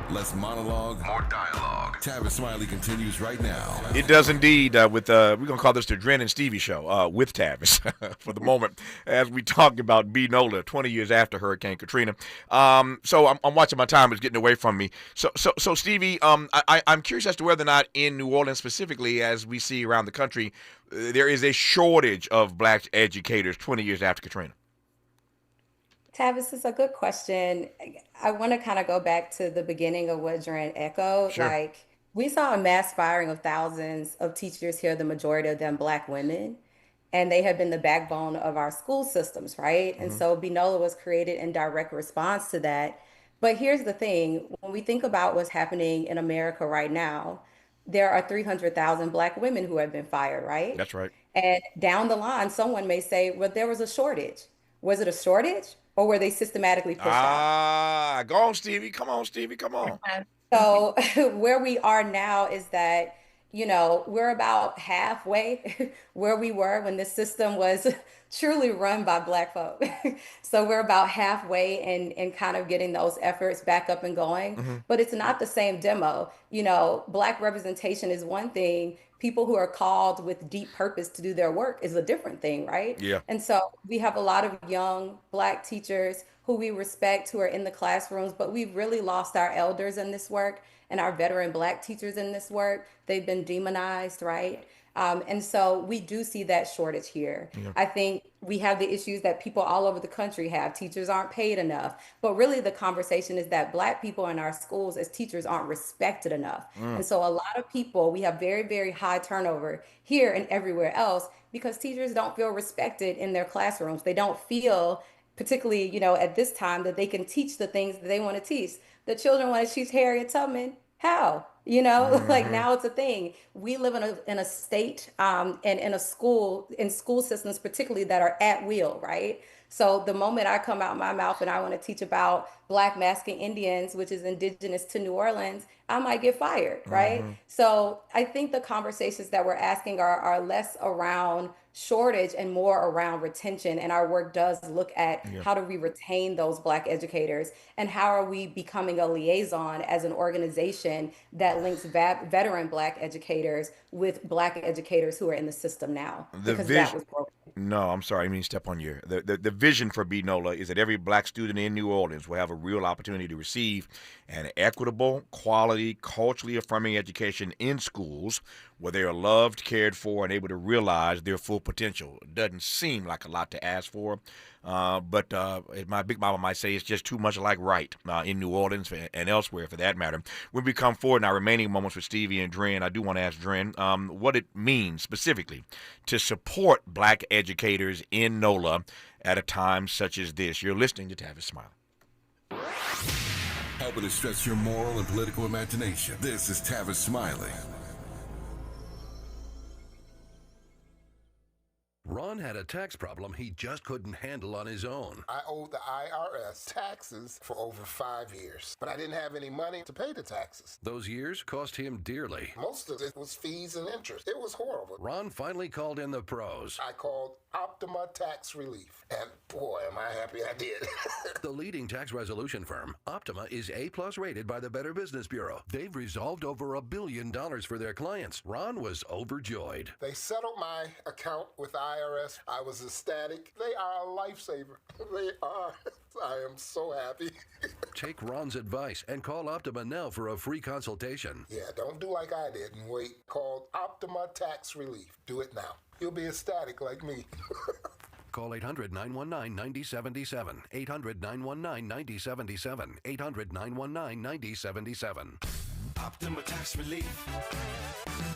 Less monologue, more dialogue. Tavis Smiley continues right now. It does indeed. We're going to call this the Dren and Stevie Show with Tavis for the moment as we talk about NOLA 20 years after Hurricane Katrina. So I'm watching my time. It's getting away from me. So Stevie, I'm curious as to whether or not in New Orleans specifically, as we see around the country, there is a shortage of black educators 20 years after Katrina. Tavis, is a good question. I want to kind of go back to the beginning of what Dren echoed. Sure. Like, we saw a mass firing of thousands of teachers here, the majority of them Black women, and they have been the backbone of our school systems, right? And so NOLA was created in direct response to that. But here's the thing, when we think about what's happening in America right now, there are 300,000 Black women who have been fired, right? That's right. And down the line, someone may say, well, there was a shortage. Was it a shortage or were they systematically pushed out? Go on, Stevie. Come on, Stevie. Come on. So where we are now is that, we're about halfway where we were when this system was truly run by Black folk. So we're about halfway in kind of getting those efforts back up and going, but it's not the same demo. Black representation is one thing. People who are called with deep purpose to do their work is a different thing, right? Yeah. And so we have a lot of young Black teachers who we respect who are in the classrooms, but we've really lost our elders in this work and our veteran Black teachers in this work. They've been demonized, right? And so we do see that shortage here. Yeah. I think we have the issues that people all over the country have. Teachers aren't paid enough. But really the conversation is that Black people in our schools as teachers aren't respected enough. And so a lot of people, we have very, very high turnover here and everywhere else because teachers don't feel respected in their classrooms. They don't feel, particularly, at this time, that they can teach the things that they want to teach. The children want to teach Harriet Tubman. How? Like now it's a thing. We live in a state and in school systems, particularly that are at will, right? So the moment I come out my mouth and I want to teach about Black masking Indians, which is indigenous to New Orleans, I might get fired, right? So I think the conversations that we're asking are less around shortage and more around retention. And our work does look at how do we retain those Black educators and how are we becoming a liaison as an organization that links veteran Black educators with Black educators who are in the system now. Because that was broken. No, I'm sorry. I mean, step on you. The vision for NOLA is that every Black student in New Orleans will have a real opportunity to receive an equitable, quality, culturally affirming education in schools where they are loved, cared for, and able to realize their full potential. It doesn't seem like a lot to ask for, but as my big mama might say, it's just too much like right in New Orleans and elsewhere for that matter. When we come forward in our remaining moments with Stevie and Dren, I do want to ask Dren what it means specifically to support Black educators in NOLA at a time such as this. You're listening to Tavis Smiley. Helping to stretch your moral and political imagination. This is Tavis Smiley. Ron had a tax problem he just couldn't handle on his own. I owed the IRS taxes for over 5 years, but I didn't have any money to pay the taxes. Those years cost him dearly. Most of it was fees and interest. It was horrible. Ron finally called in the pros. I called Optima Tax Relief, and boy, am I happy I did. The leading tax resolution firm, Optima, is A+ rated by the Better Business Bureau. They've resolved over $1 billion for their clients. Ron was overjoyed. They settled my account with IRS. I was ecstatic. They are a lifesaver. They are. I am so happy. Take Ron's advice and call Optima now for a free consultation. Yeah, don't do like I did and wait. Call Optima Tax Relief. Do it now. You'll be ecstatic like me. Call 800-919-9077. 800-919-9077. 800-919-9077. Optima Tax Relief.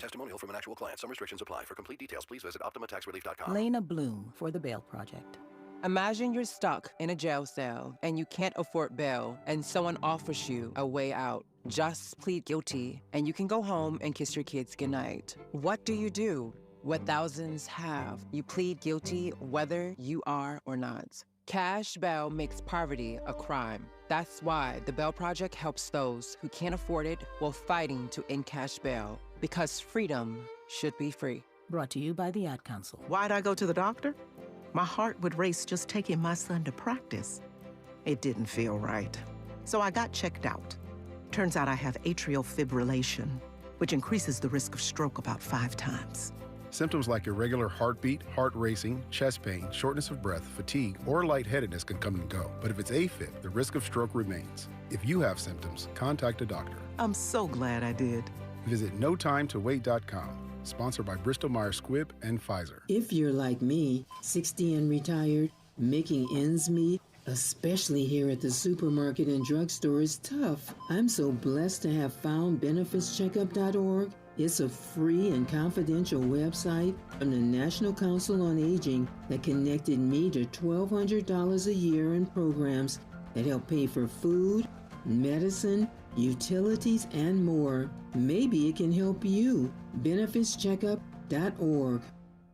Testimonial from an actual client. Some restrictions apply. For complete details, please visit OptimaTaxRelief.com. Lena Bloom for the Bail Project. Imagine you're stuck in a jail cell and you can't afford bail and someone offers you a way out. Just plead guilty and you can go home and kiss your kids goodnight. What do? What thousands have. You plead guilty whether you are or not. Cash bail makes poverty a crime. That's why the Bail Project helps those who can't afford it while fighting to end cash bail. Because freedom should be free. Brought to you by the Ad Council. Why'd I go to the doctor? My heart would race just taking my son to practice. It didn't feel right. So I got checked out. Turns out I have atrial fibrillation, which increases the risk of stroke about 5 times. Symptoms like irregular heartbeat, heart racing, chest pain, shortness of breath, fatigue, or lightheadedness can come and go. But if it's AFib, the risk of stroke remains. If you have symptoms, contact a doctor. I'm so glad I did. Visit notimetowait.com. Sponsored by Bristol-Myers Squibb and Pfizer. If you're like me, 60 and retired, making ends meet, especially here at the supermarket and drugstore, is tough. I'm so blessed to have found benefitscheckup.org. It's a free and confidential website from the National Council on Aging that connected me to $1,200 a year in programs that help pay for food, medicine, utilities, and more. Maybe it can help you. benefitscheckup.org.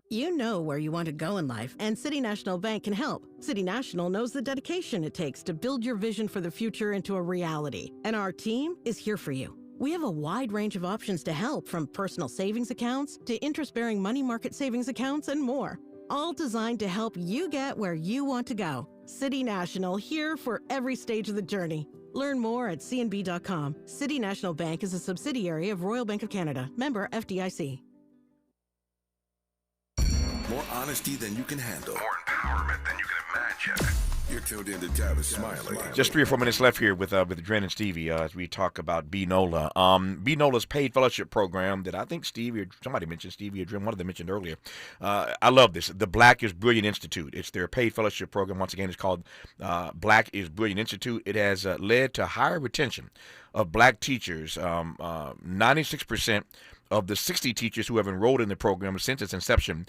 You know where you want to go in life, and City National Bank can help. City National knows the dedication it takes to build your vision for the future into a reality, and our team is here for you. We have a wide range of options to help, from personal savings accounts to interest-bearing money market savings accounts and more, all designed to help you get where you want to go. City National, here for every stage of the journey. Learn more at cnb.com. City National Bank is a subsidiary of Royal Bank of Canada, member FDIC. More honesty than you can handle. More empowerment than you can imagine. You're tuned in to Tavis, Smiley. Just 3 or 4 minutes left here with Adrinda and Stevie as we talk about NOLA. NOLA's paid fellowship program that I think Stevie, or somebody mentioned, Stevie or Adrinda, one of them mentioned earlier. I love this. The Black is Brilliant Institute. It's their paid fellowship program. Once again, it's called Black is Brilliant Institute. It has led to higher retention of Black teachers. 96% of the 60 teachers who have enrolled in the program since its inception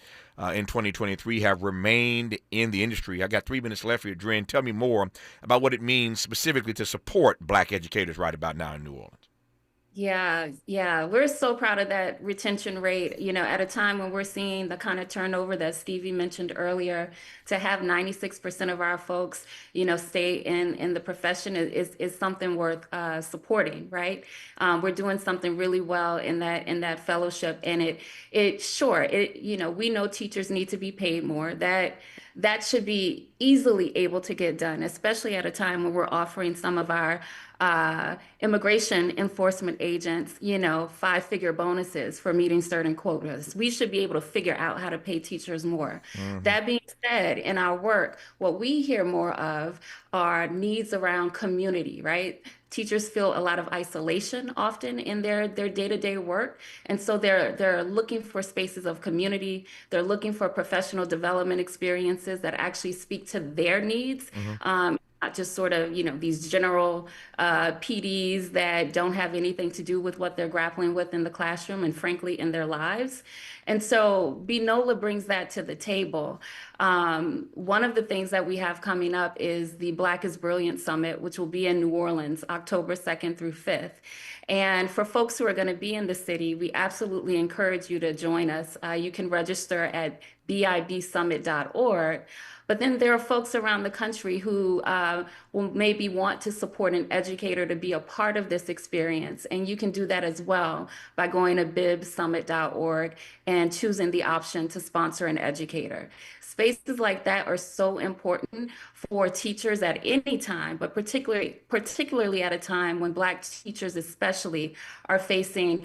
in 2023 have remained in the industry. I got 3 minutes left here, Dren. Tell me more about what it means specifically to support Black educators right about now in New Orleans. Yeah. We're so proud of that retention rate, at a time when we're seeing the kind of turnover that Stevie mentioned earlier. To have 96% of our folks, stay in the profession is something worth supporting, right? We're doing something really well in that fellowship, and we know teachers need to be paid more. That should be easily able to get done, especially at a time when we're offering some of our immigration enforcement agents, 5-figure bonuses for meeting certain quotas. We should be able to figure out how to pay teachers more. Mm-hmm. That being said, in our work, what we hear more of are needs around community, right? Teachers feel a lot of isolation often in their day-to-day work. And so they're looking for spaces of community. They're looking for professional development experiences that actually speak to their needs. Mm-hmm. Not just sort of, these general PDs that don't have anything to do with what they're grappling with in the classroom and frankly in their lives. And so NOLA brings that to the table. One of the things that we have coming up is the Black is Brilliant Summit, which will be in New Orleans, October 2nd through 5th. And for folks who are going to be in the city, we absolutely encourage you to join us. You can register at bibsummit.org. But then there are folks around the country who will maybe want to support an educator to be a part of this experience. And you can do that as well by going to bibsummit.org and choosing the option to sponsor an educator. Spaces like that are so important for teachers at any time, but particularly at a time when Black teachers especially are facing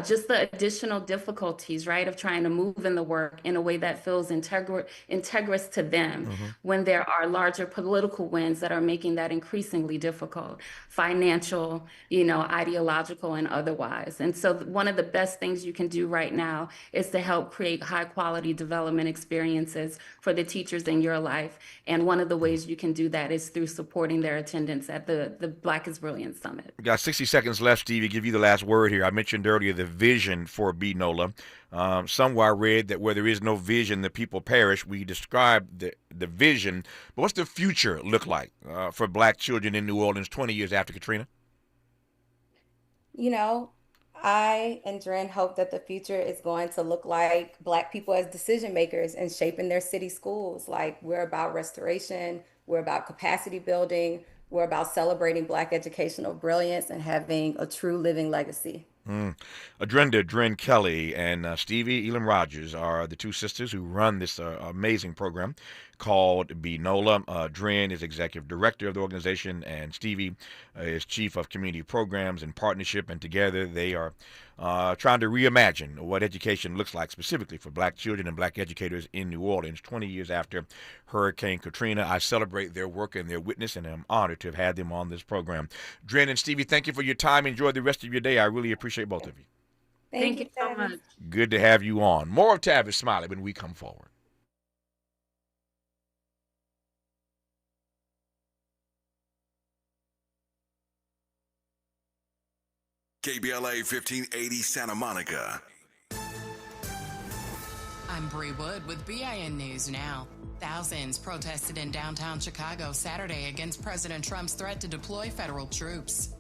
just the additional difficulties, right, of trying to move in the work in a way that feels integrous to them. Mm-hmm. When there are larger political winds that are making that increasingly difficult, financial, ideological and otherwise. And so one of the best things you can do right now is to help create high quality development experiences for the teachers in your life. And one of the ways you can do that is through supporting their attendance at the Black is Brilliant Summit. We got 60 seconds left, Stevie. Give you the last word here. I mentioned earlier the vision for NOLA. Somewhere I read that where there is no vision, the people perish. We described the vision, but what's the future look like for Black children in New Orleans 20 years after Katrina? I and Dren hope that the future is going to look like Black people as decision makers and shaping their city schools. Like, we're about restoration, we're about capacity building, we're about celebrating Black educational brilliance and having a true living legacy. Adrinda, Dren Kelly, and Stevie, Elem-Rogers are the two sisters who run this amazing program called NOLA. Dren is executive director of the organization, and Stevie is chief of community programs and partnership. And together they are trying to reimagine what education looks like specifically for Black children and Black educators in New Orleans 20 years after Hurricane Katrina. I celebrate their work and their witness, and I'm honored to have had them on this program. Dren and Stevie, thank you for your time. Enjoy the rest of your day. I really appreciate both of you. Thank you so much. Good to have you on. More of Tavis Smiley when we come forward. KBLA 1580 Santa Monica. I'm Bree Wood with BIN News Now. Thousands protested in downtown Chicago Saturday against President Trump's threat to deploy federal troops.